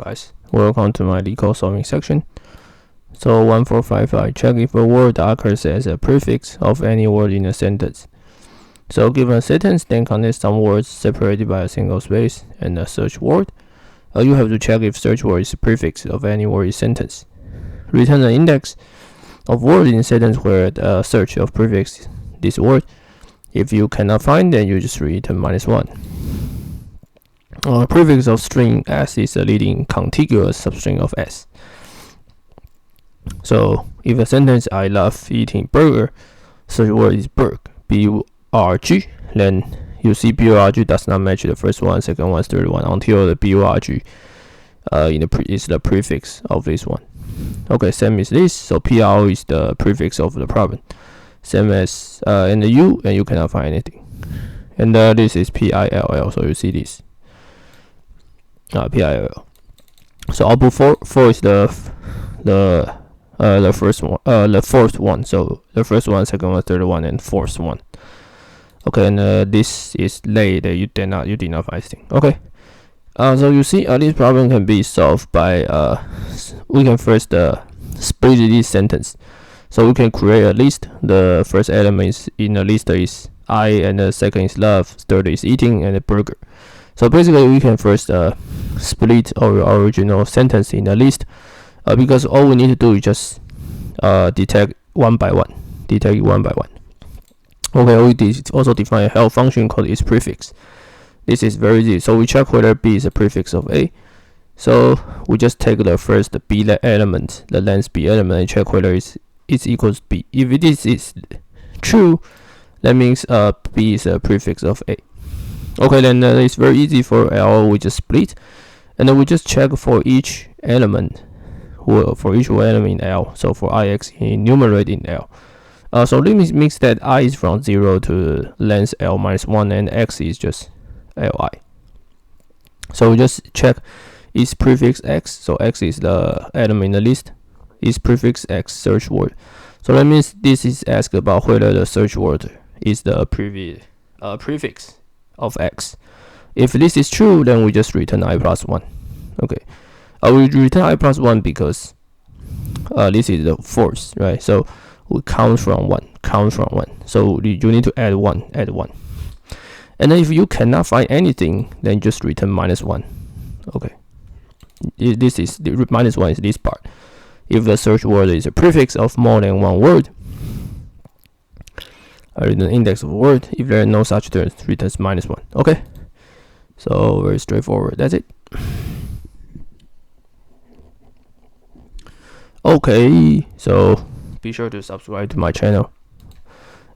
Guys, welcome to my Leetcode solving section. So 1455, check if a word occurs as a prefix of any word in a sentence. So given a sentence then contains some words separated by a single space and a search word, you have to check if search word is a prefix of any word in sentence. Return an index of word in a sentence where the search of prefix this word. If you cannot find, then you just return -1. Prefix of string s is a leading contiguous substring of s. So if a sentence I love eating burger, search word is burg, B-U-R-G, then you see B-U-R-G does not match the first one, second one, third one until the B-U-R-G is the prefix of this one. Okay, same as this. So P-R-O is the prefix of the problem. Same as in the U, and you cannot find anything. And this is P-I-L-L, so you see this. P-I-L-L. So output 4 is the first one, the fourth one. So the first one, second one, third one, and fourth one. Okay, and this is lay that you did not find anything. Okay. So you see, this problem can be solved by we can first split this sentence. So we can create a list. The first element in the list is I, and the second is love, third is eating, and the burger. So basically, we can first split our original sentence in a list, because all we need to do is just detect one by one. Okay, we also define a help function called its prefix. This is very easy. So we check whether B is a prefix of A. So we just take the first B element, the length B element, and check whether it's equals B. If it is true, that means B is a prefix of A. Okay, then it's very easy for L. We just split, and then we just check for each element, in L. So for ix, enumerate in L. So this means that I is from 0 to length L -1, and x is just Li. So we just check is prefix x. So x is the element in the list. Is prefix x search word. So that means this is asked about whether the search word is the prefix of x. If this is true, then we just return I+1. Okay, we return I+1 because this is the fourth, right? So we count from 1. So you need to add 1. And then if you cannot find anything, then just return -1. Okay, this is the -1 is this part. If the search word is a prefix of more than one word, the index of a word. If there are no such terms, returns -1. Okay, so very straightforward. That's it. Okay, so be sure to subscribe to my channel,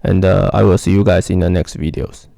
and I will see you guys in the next videos.